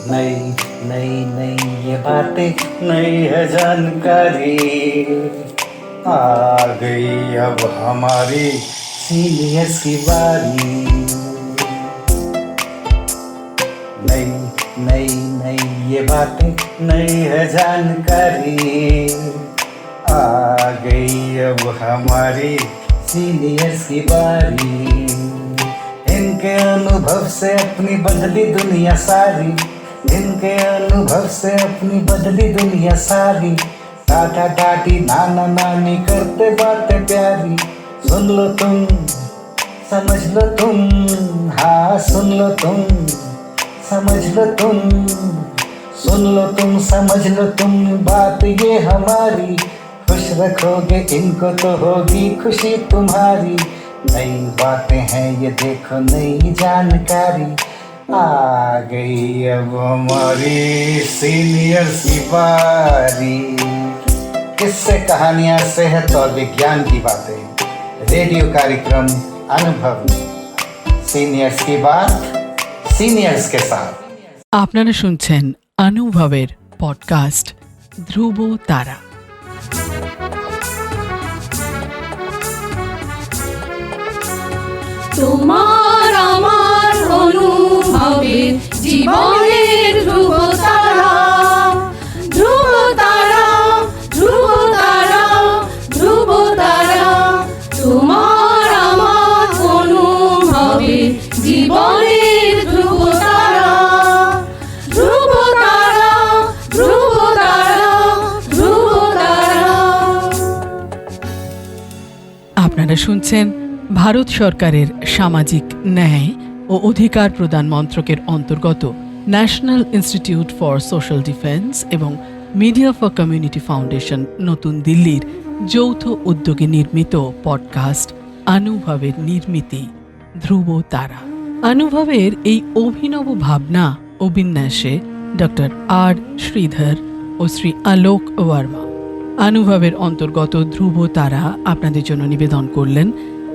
नई नई नई ये बातें नई है जानकारी, आ गई अब हमारी सीनियर्स की बारी। नई नई नई ये बातें नई है जानकारी, आ गई अब हमारी सीनियर्स की बारी। इनके अनुभव से अपनी बदली दुनिया सारी, इनके अनुभव से अपनी बदली दुनिया सारी। टाटा टाटी नाना नानी करते बातें प्यारी। सुन लो तुम, समझ लो तुम, हाँ सुन लो तुम, समझ लो तुम, सुन लो तुम, समझ लो तुम, बात ये हमारी। खुश रखोगे इनको तो होगी खुशी तुम्हारी। नई बातें हैं ये देखो नई जानकारी, आ गई अब हमारी सीनियर्स की बारी। किस्से कहानियां सेहत और विज्ञान की बातें, रेडियो कार्यक्रम अनुभव, सीनियर्स की बात सीनियर्स के साथ। আপনারা শুনছেন অনুভবের পডকাস্ট ধ্রুব তারা। তোমার আমার অনুভবের জীবনের ধ্রুব তারা, ধ্রুব তারা, ধ্রুব তারা, ধ্রুব তারা। তোমার আমার অনুভবের জীবনের ধ্রুব তারা, ধ্রুব তারা, ধ্রুব তারা, ধ্রুব তারা। আপনারা শুনছেন ভারত সরকারের সামাজিক ন্যায় ও অধিকার প্রদান মন্ত্রকের অন্তর্গত national institute for social defence এবং মিডিয়া ফর কমিউনিটি ফাউন্ডেশন নতুন দিল্লির যৌথ উদ্যোগে নির্মিত পডকাস্ট অনুভবের নির্মিতি ধ্রুব তারা। অনুভবের এই অভিনব ভাবনা ও বিন্যাসে ডক্টর আর শ্রীধর ও শ্রী আলোক ওয়ার্মা। অনুভবের অন্তর্গত ধ্রুব তারা আপনাদের জন্য নিবেদন করলেন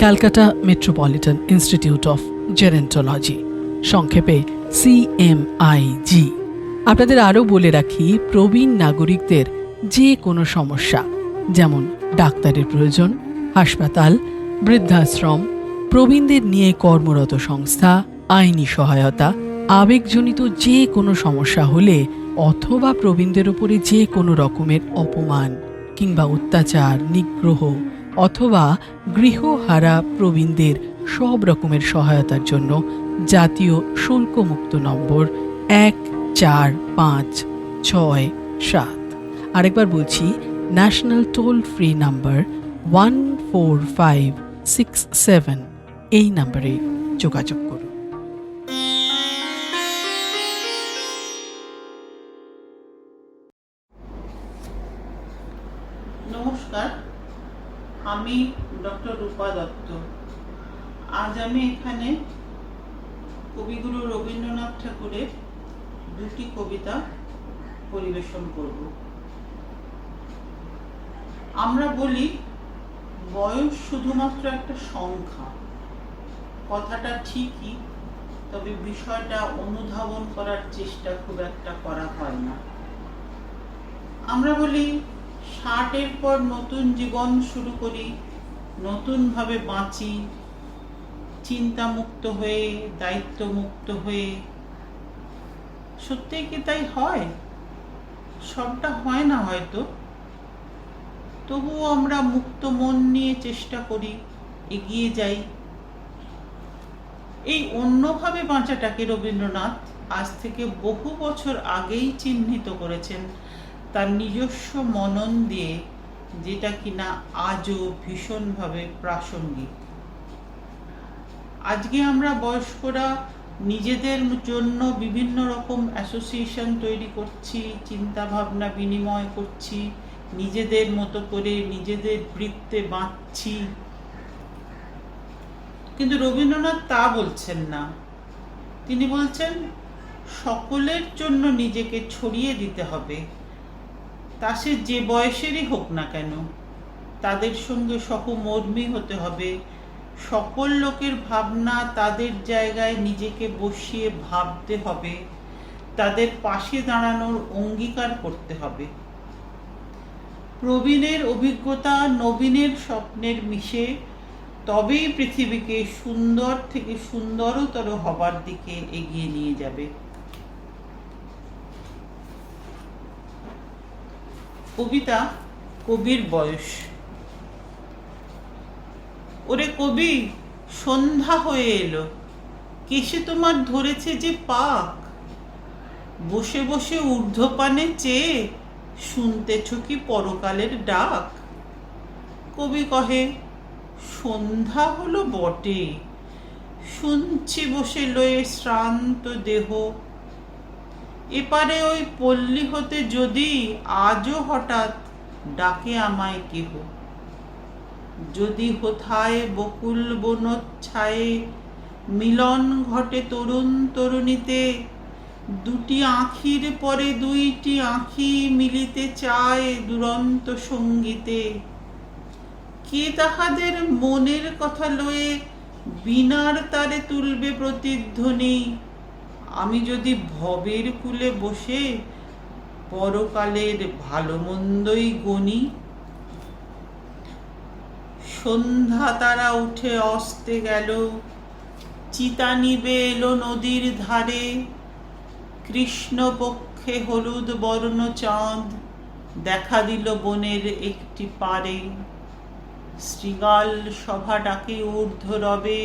Calcutta metropolitan institute of gerontology, সংক্ষেপে CMIG। আপনাদের আরও বলে রাখি, প্রবীণ নাগরিকদের যে কোনো সমস্যা, যেমন ডাক্তারের প্রয়োজন, হাসপাতাল, বৃদ্ধাশ্রম, প্রবীণদের নিয়ে কর্মরত সংস্থা, আইনি সহায়তা, আবেগজনিত যে কোনো সমস্যা হলে অথবা প্রবীণদের উপরে যে কোনো রকমের অপমান কিংবা অত্যাচার, নিগ্রহ অথবা গৃহহারা প্রবীণদের সব রকমের সহায়তার জন্য জাতীয় শুল্কমুক্ত নম্বর 145667। আরেকবার বলছি, ন্যাশনাল টোল ফ্রি নাম্বার 14567, এই নম্বরে যোগাযোগ করুন। নমস্কার, আমি ডক্টর রূপা দত্ত। আজ আমি এখানে কবিগুরু রবীন্দ্রনাথ ঠাকুরের দুটি কবিতা পরিবেশন করব। আমরা বলি বয়স শুধুমাত্র একটা সংখ্যা। কথাটা ঠিকই, তবে বিষয়টা অনুধাবন করার চেষ্টা খুব একটা করা হয় না। আমরা বলি 60-এর পর নতুন জীবন শুরু করি, নতুনভাবে বাঁচি, চিন্তামুক্ত হয়ে, দায়িত্বমুক্ত হয়ে। সত্যিই কি তাই হয়? সবটা হয় না হয়তো, তবুও আমরা মুক্ত মন নিয়ে চেষ্টা করি, এগিয়ে যাই। এই অন্যভাবে বাঁচাটাকে রবীন্দ্রনাথ আজ থেকে বহু বছর আগেই চিহ্নিত করেছেন তার নিজস্ব মনন দিয়ে, যেটা কিনা আজও ভীষণভাবে প্রাসঙ্গিক। আজকে আমরা বয়স্করা নিজেদের জন্য বিভিন্ন রকম অ্যাসোসিয়েশন তৈরি করছি, চিন্তা ভাবনা বিনিময় করছি, নিজেদের মতো করে নিজেদের বৃত্তে বাঁচছি। কিন্তু রবীন্দ্রনাথ তা বলছেন না। তিনি বলছেন সকলের জন্য নিজেকে ছড়িয়ে দিতে হবে, তা সে যে বয়সেরই হোক না কেন। তাদের সঙ্গে সহমর্মী হতে হবে, সকল লোকের ভাবনা তাদের জায়গায় নিজেকে বসিয়ে ভাবতে হবে, তাদের পাশে দাঁড়ানোর অঙ্গীকার করতে হবে। প্রবীণের অভিজ্ঞতা নবীনের স্বপ্নের মিশে তবেই পৃথিবীকে সুন্দর থেকে সুন্দরতর হবার দিকে এগিয়ে নিয়ে যাবে। কবিতা কবির বয়স। ওরে কবি, সন্ধ্যা হয়ে এলো, কেশে তোমার ধরেছে যে পাক, বসে বসে ঊর্ধ্বপানে চেয়ে শুনতেছ কি পরকালের ডাক? কবি কহে, সন্ধ্যা হলো বটে, শুনছি বসে লয়ে শ্রান্ত দেহ, এপারে ওই পল্লী হতে যদি আজও হঠাৎ ডাকে আমায় কেহ, যদি হোথায় বকুল বনচ্ছায়ে মিলন ঘটে তরুণ তরুণীতে, দুটি আঁখির পরে দুইটি আঁখি মিলিতে চায় দুরন্ত সঙ্গীতে, কে তাহাদের মনের কথা লয়ে বীণার তারে তুলবে প্রতিধ্বনি, আমি যদি ভবের কূলে বসে পরকালের ভালো মন্দই গণি। সন্ধ্যা তারা উঠে অস্তে গেল, চিতা নিবে এলো নদীর ধারে, কৃষ্ণপক্ষে হলুদ বর্ণ চাঁদ দেখা দিল বনের একটি পারে, শৃগাল সভা ডাকে ঊর্ধ্ব রবে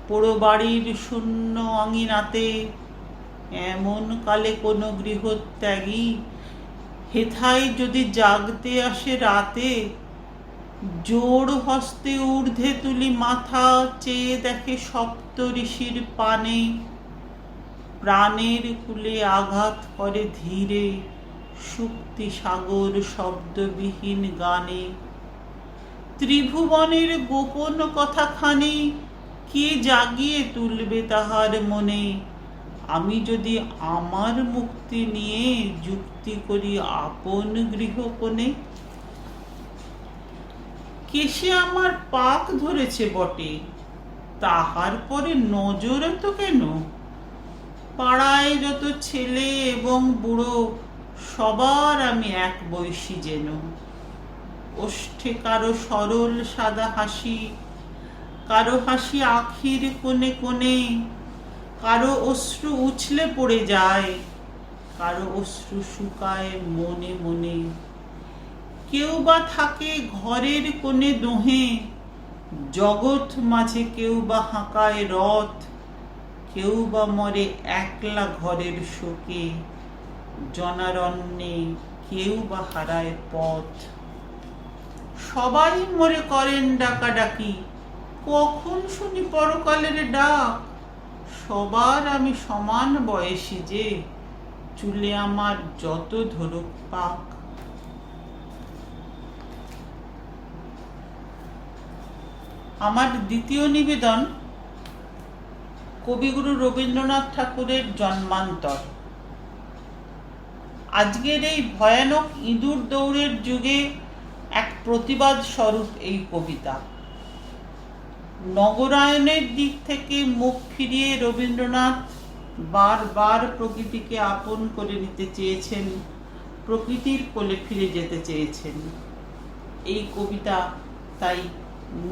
পোড়ো বাড়ির শূন্য আঙিনাতে, এমন কালে কোনো গৃহত্যাগী হেথায় যদি জাগতে আসে রাতে, জোড় হস্তে ঊর্ধ্বে তুলি মাথা চেয়ে দেখে সপ্ত ঋষির পানে, প্রাণের কূলে আঘাত করে ধীরে সুক্তি সাগর শব্দবিহীন গানে, ত্রিভুবনের গোপন কথাখানি কে জাগিয়ে তুলবে তাহার মনে, আমি যদি আমার মুক্তি নিয়ে যুক্তি করি আপন গৃহকোণে। কেশে আমার পাক ধরেছে বটে, তাহার পরে নজর তো কেন? পাড়ায় যত ছেলে এবং বুড়ো সবার আমি এক বয়সী যেন, ওষ্ঠে কারো সরল সাদা হাসি, কারো হাসি আখির কোণে কোণে, কারো অশ্রু উছলে পড়ে যায়, কারো অশ্রু শুকায় মনে মনে, কেউ বা থাকে ঘরের কোণে দোহে, জগৎ মাঝে কেউ বা হাঁকায় রথ, কেউ বা মরে একলা ঘরের শোকে, জনারণ্যে কেউ বা হারায় পথ। সবাই মরে করেন ডাকাডাকি, কখন শুনি পরকালের ডাক? সবার আমি সমান বয়সী যে, চুলে আমার যত ধরুক পাক। আমার দ্বিতীয় নিবেদন কবিগুরু রবীন্দ্রনাথ ঠাকুরের জন্মান্তর। আজকের এই ভয়ানক ইঁদুর দৌড়ের যুগে এক প্রতিবাদ স্বরূপ এই কবিতা। নগরায়নের দিক থেকে মুখ ফিরিয়ে রবীন্দ্রনাথ বারবার প্রকৃতিকে আপন করে নিতে চেয়েছেন, প্রকৃতির কোলে ফিরে যেতে চেয়েছেন। এই কবিতা তাই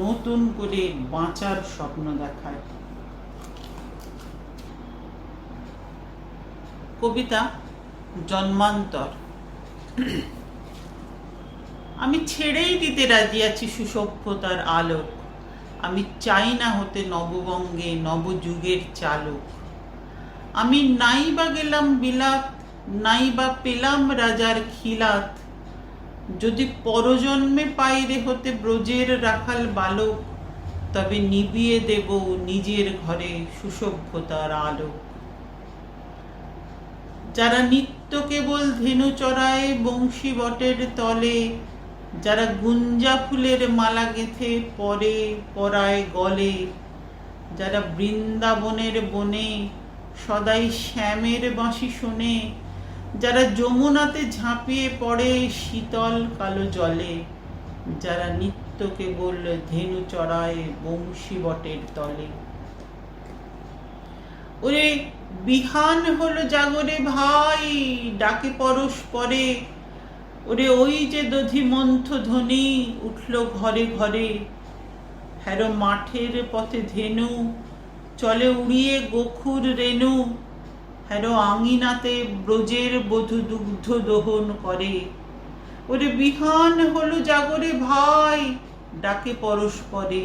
নতুন করে বাঁচার স্বপ্ন দেখায়। কবিতা জন্মান্তর। আমি ছেড়েই দিতে রাজি আছি সুসভ্যতার আলোক, আমি চাই না হতে নববঙ্গে নবযুগের চালক। আমি নাই বা গেলাম বিলাত, নাই বা পেলাম রাজার খিলাত, যদি পরজন্মে পাই রে হতে ব্রজের রাখাল বালক, তবে নিবিয়ে দেব নিজের ঘরে সুসভ্যতার আলো। যারা নিত্য কেবল ধেনু চড়ায় বংশী বটের তলে, যারা গুঞ্জা ফুলের মালা গেঁথে পরে পরায় গলে, যারা বৃন্দাবনের বনে সদাই শ্যামের বাঁশি শোনে, যারা যমুনাতে ঝাঁপিয়ে পড়ে শীতল কালো জলে, যারা নিত্য কেবল ধেনু চড়ায় বংশী বটের তলে। ওরে বিহান হলো জাগরে ভাই, ডাকে পরস্পরে, ওরে ওই যে দধিমন্থ ধ্বনি উঠল ঘরে ঘরে। হ্যারো মাঠের পথে ধেনু, চলে উড়িয়ে গোখুর রেণু, হ্যারো আঙিনাতে ব্রজের বধূ দুগ্ধ দহন করে। ওরে বিহান হলো জাগরে ভাই, ডাকে পরস্পরে।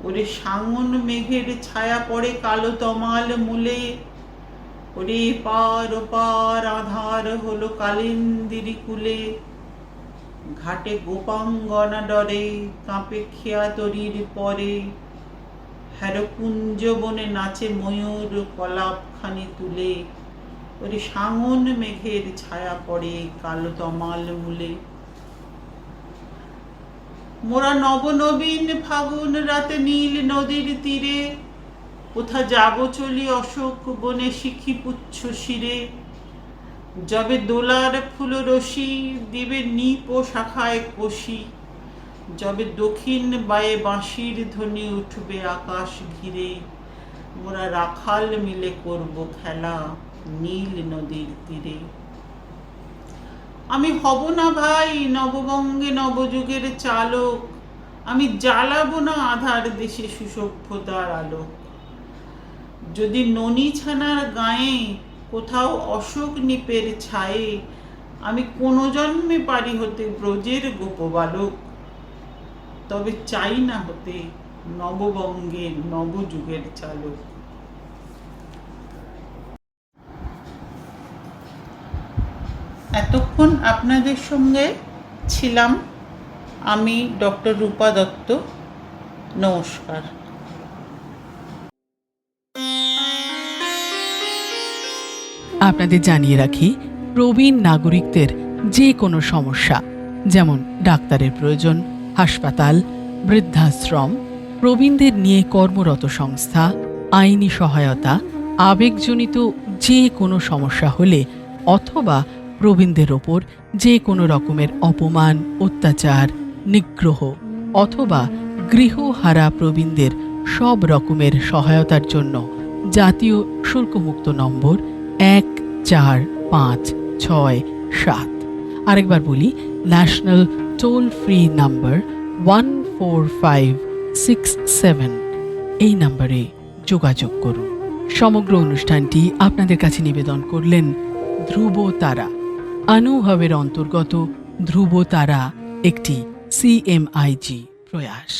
ওরে সাঙন মেঘের ছায়া পড়ে কালো তমাল মূলে, ওরে পার ওপার আধার হলো কালিন্দিরি কুলে। ঘাটে গোপাঙ্গনা ডরে, কাঁপে খেয়া তরির পরে, হ্যারো কুঞ্জ বনে নাচে ময়ূর কলাপখানি তুলে। ওরে সাঙন মেঘের ছায়া পড়ে কালো তমাল মূলে। মোরা নবনবীন ফাগুন রাতে নীল নদীর তীরে, কোথা যাব চলি অশোক বনে শিখি পুচ্ছ শিরে। যবে দোলার ফুল রশি দিবে নিপ ও শাখায় কষি, যবে দক্ষিণ বায়ে বাঁশির ধ্বনি উঠবে আকাশ ঘিরে। মোরা রাখাল মিলে করব খেলা নীল নদীর তীরে। আমি হব না ভাই নববঙ্গে নবযুগের চালক, আমি জ্বালাবো না আধার দেশে সুসভ্যতার আলোক। যদি ননী ছানার গায়ে কোথাও অশোক নিপের ছায়ে, আমি কোনো জন্মে পারি হতে ব্রজের গোপবালক। তবে চাই না হতে নববঙ্গে নবযুগের চালক। এতক্ষণ আপনাদের সঙ্গে ছিলাম আমি ডক্টর রূপা দত্ত। নমস্কার। আপনাদের জানিয়ে রাখি, প্রবীণ নাগরিকদের যে কোনো সমস্যা, যেমন ডাক্তারের প্রয়োজন, হাসপাতাল, বৃদ্ধাশ্রম, প্রবীণদের নিয়ে কর্মরত সংস্থা, আইনি সহায়তা, আবেগজনিত যে কোনো সমস্যা হলে, অথবা প্রবীণদের ওপর যে কোনো রকমের অপমান, অত্যাচার, নিগ্রহ অথবা গৃহহারা প্রবীণদের সব রকমের সহায়তার জন্য জাতীয় শুল্কমুক্ত নম্বর 145667। আরেকবার বলি, ন্যাশনাল টোল ফ্রি নাম্বার 14567। এই নম্বরে যোগাযোগ করুন। সমগ্র অনুষ্ঠানটি আপনাদের কাছে নিবেদন করলেন ধ্রুব তারা। অনুভবের অন্তর্গত ধ্রুব তারা একটি CMIG প্রয়াস।